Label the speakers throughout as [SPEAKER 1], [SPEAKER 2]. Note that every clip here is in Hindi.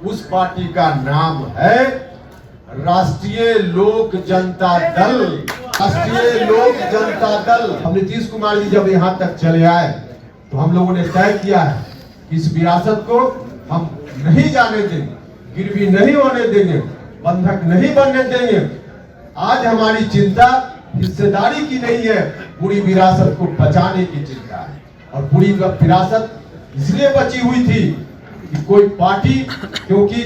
[SPEAKER 1] उस पार्टी का नाम है राष्ट्रीय लोक जनता दल। राष्ट्रीय लोक जनता दल। हम नीतीश कुमार जी जब यहाँ तक चले आए तो हम लोगों ने तय किया है कि इस विरासत को हम नहीं जाने देंगे, गिरवी नहीं होने देंगे, बंधक नहीं बनने देंगे। आज हमारी चिंता हिस्सेदारी की नहीं है, पूरी विरासत को बचाने की चिंता है। और पूरी विरासत इसलिए बची हुई थी कि कोई पार्टी, क्योंकि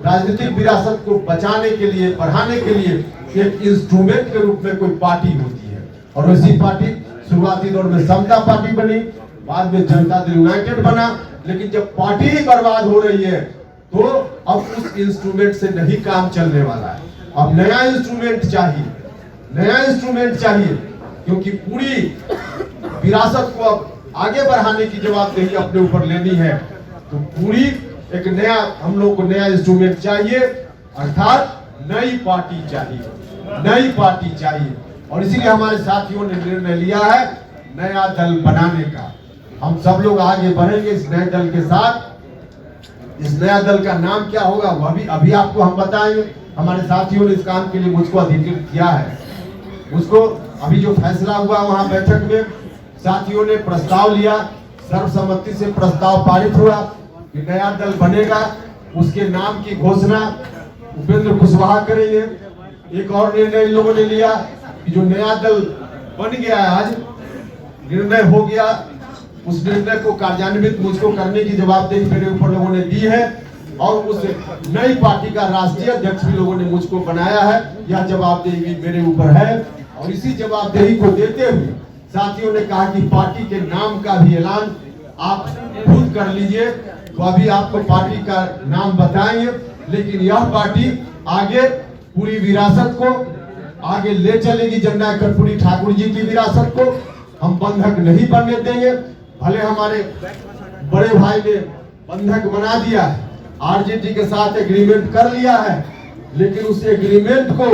[SPEAKER 1] राजनीतिक विरासत को बचाने के लिए, बढ़ाने के लिए एक इंस्ट्रूमेंट के रूप में कोई पार्टी होती है। और वैसी पार्टी शुरुआती दौर में समता पार्टी बनी, बाद में जनता दल यूनाइटेड बना। लेकिन जब पार्टी ही बर्बाद हो रही है तो अब उस इंस्ट्रूमेंट से नहीं काम चलने वाला है। अब नया इंस्ट्रूमेंट चाहिए, नया इंस्ट्रूमेंट चाहिए, क्योंकि पूरी विरासत को अब आगे बढ़ाने की जवाबदेही अपने ऊपर लेनी है। तो पूरी एक नया, हम लोग को नया इंस्ट्रूमेंट चाहिए, अर्थात नई पार्टी चाहिए, नई पार्टी चाहिए। और इसीलिए हमारे साथियों ने निर्णय लिया है नया दल बनाने का। हम सब लोग आगे बढ़ेंगे इस नए दल के साथ। इस नया दल का नाम क्या होगा वह भी अभी आपको हम बताएंगे। हमारे साथियों ने इस काम के लिए मुझको अधिकृत किया है। उसको अभी जो फैसला हुआ वहां बैठक में साथियों ने प्रस्ताव लिया, सर्वसम्मति से प्रस्ताव पारित हुआ कि नया दल बनेगा। उसके नाम की घोषणा उपेंद्र कुशवाहा करेंगे। एक और निर्णय इन लोगों ने लिया कि जो नया दल बन गया है, आज निर्णय हो गया, उस निर्णय को कार्यान्वित मुझको करने की जवाबदेही मेरे ऊपर लोगों ने दी है। और उस नई पार्टी का राष्ट्रीय अध्यक्ष भी लोगों ने मुझको बनाया है। यह जवाबदेही भी मेरे ऊपर है। और इसी जवाबदेही को देते हुए साथियों ने कहा कि पार्टी के नाम का भी ऐलान आप खुद कर लीजिए। तो अभी आपको पार्टी का नाम बताएंगे, लेकिन यह पार्टी आगे पूरी विरासत को आगे ले चलेगी। जननायक कर्पूरी ठाकुर जी की विरासत को हम बंधक नहीं बनने देंगे। भले हमारे बड़े भाई ने बंधक बना दिया है, आरजेडी के साथ एग्रीमेंट कर लिया है, लेकिन उस एग्रीमेंट को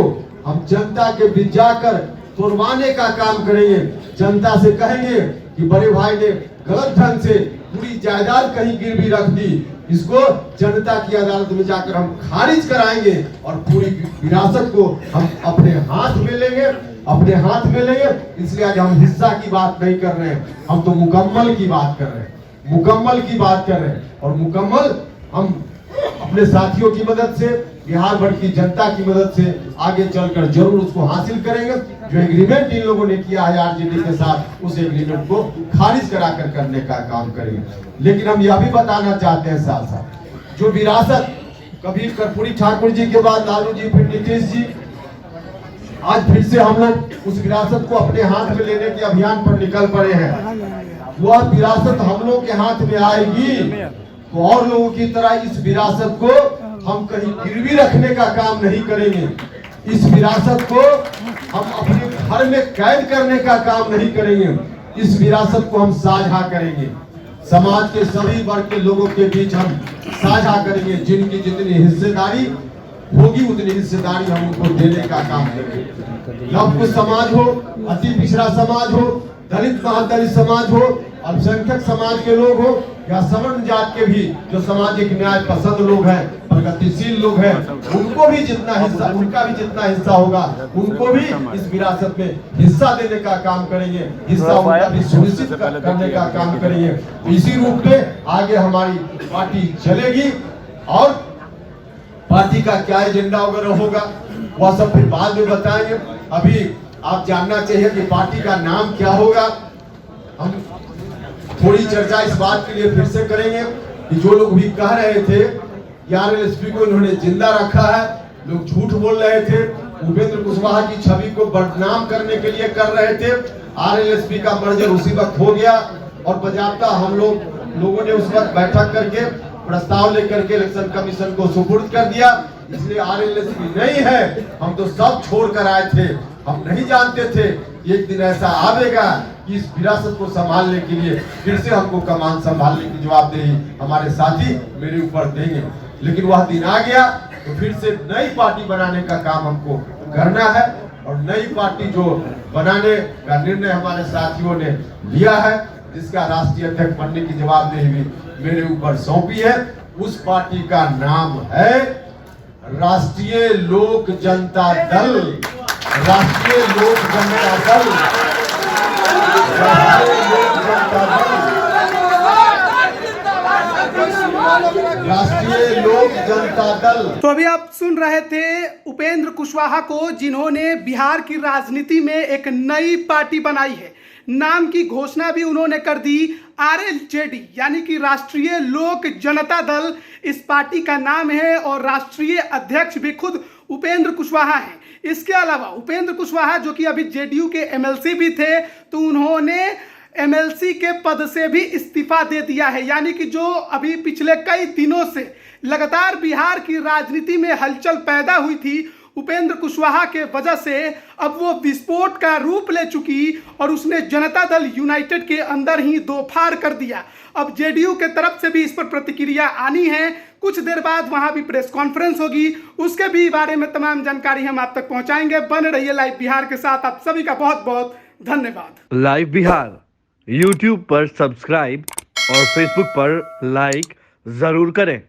[SPEAKER 1] हम जनता के बीच जाकर तोड़वाने का काम करेंगे। जनता से कहेंगे कि बड़े भाई ने गलत ढंग से पूरी जायदाद कहीं गिरवी रख दी, इसको जनता की अदालत में जाकर हम खारिज कराएंगे और पूरी विरासत को हम अपने हाथ में लेंगे, अपने हाथ में लेंगे। इसलिए आज हम हिस्सा की बात नहीं कर रहे हैं, हम तो मुकम्मल की बात कर रहे हैं, मुकम्मल की बात कर रहे हैं। और मुकम्मल हम अपने साथियों की मदद से, बिहार भर की जनता की मदद से आगे चलकर जरूर उसको हासिल करेंगे। जो एग्रीमेंट इन लोगों ने किया है आरजेडी के साथ, उस एग्रीमेंट को खारिज कराकर करने का काम करेंगे। लेकिन हम यह भी बताना चाहते हैं साथ साथ, जो विरासत कभी कर्पूरी ठाकुर जी के बाद लालू जी, फिर नीतीश जी, आज फिर से हम लोग उस विरासत को अपने हाथ में लेने के अभियान पर निकल पड़े हैं। वह विरासत हम लोग के हाथ में आएगी तो और लोगों की तरह इस विरासत को हम कहीं गिरवी रखने का काम नहीं करेंगे। इस विरासत को हम अपने घर में कैद करने का काम नहीं करेंगे। इस विरासत को हम साझा करेंगे, समाज के सभी वर्ग के लोगों के बीच हम साझा करेंगे। जिनकी जितनी हिस्सेदारी होगी उतनी हिस्सेदारी हम उनको देने का काम करेंगे। लव कुश समाज हो, अति पिछड़ा समाज हो, दलित महादलित समाज हो, अल्पसंख्यक समाज के लोग हो, या सवर्ण जात के भी जो सामाजिक न्याय पसंद लोग हैं, प्रगतिशील लोग हैं, उनको भी जितना हिस्सा, उनका भी जितना हिस्सा होगा, उनको भी इस विरासत में हिस्सा देने का काम करेंगे, हिस्सा उनका भी सुनिश्चित करने का काम करेंगे। इसी रूप में आगे हमारी पार्टी चलेगी। और पार्टी का क्या एजेंडा वगैरह होगा वह सब फिर बाद में बताएंगे। अभी आप जानना चाहिए कि पार्टी का नाम क्या होगा। हम थोड़ी चर्चा इस बात के लिए फिर से करेंगे कि जो लोग भी कह रहे थे आरएलएसपी को इन्होंने जिंदा रखा है, लोग झूठ बोल रहे थे, उपेंद्र कुशवाहा की छवि को बदनाम करने के लिए कर रहे थे। आरएलएसपी का मर्जर उसी वक्त हो गया और बजाबता हम लोगों ने उस वक्त बैठक करके प्रस्ताव लेकर के इलेक्शन कमीशन को सुपुर्द कर दिया। इसलिए आरएलएसपी नहीं है, हम तो सब छोड़ कर आए थे। हम नहीं जानते थे एक दिन ऐसा आवेगा कि इस विरासत को संभालने के लिए फिर से हमको कमान संभालने की जवाबदेही हमारे साथी मेरे ऊपर देंगे। लेकिन वह दिन आ गया तो फिर से नई पार्टी बनाने का काम हमको करना है। और नई पार्टी जो बनाने का निर्णय हमारे साथियों ने लिया है, जिसका राष्ट्रीय अध्यक्ष बनने की जवाबदेही भी मेरे ऊपर सौंपी है, उस पार्टी का नाम है राष्ट्रीय लोक जनता दल। राष्ट्रीय लोक जनता दल। राष्ट्रीय लोक जनता दल। राष्ट्रीय लोक जनता दल।
[SPEAKER 2] तो अभी आप सुन रहे थे उपेंद्र कुशवाहा को, जिन्होंने बिहार की राजनीति में एक नई पार्टी बनाई है। नाम की घोषणा भी उन्होंने कर दी, RLJD यानी कि राष्ट्रीय लोक जनता दल इस पार्टी का नाम है और राष्ट्रीय अध्यक्ष भी खुद उपेंद्र कुशवाहा हैं। इसके अलावा उपेंद्र कुशवाहा जो कि अभी JDU के MLC भी थे, तो उन्होंने MLC के पद से भी इस्तीफा दे दिया है। यानी कि जो अभी पिछले कई दिनों से लगातार बिहार की राजनीति में हलचल पैदा हुई थी उपेंद्र कुशवाहा के वजह से, अब वो विस्फोट का रूप ले चुकी और उसने जनता दल यूनाइटेड के अंदर ही दो फाड़ कर दिया। अब JDU के तरफ से भी इस पर प्रतिक्रिया आनी है। कुछ देर बाद वहां भी प्रेस कॉन्फ्रेंस होगी, उसके भी बारे में तमाम जानकारी हम आप तक पहुंचाएंगे। बने रहिए लाइव बिहार के साथ। आप सभी का बहुत बहुत धन्यवाद।
[SPEAKER 3] लाइव बिहार YouTube पर सब्सक्राइब और Facebook पर लाइक जरूर करें।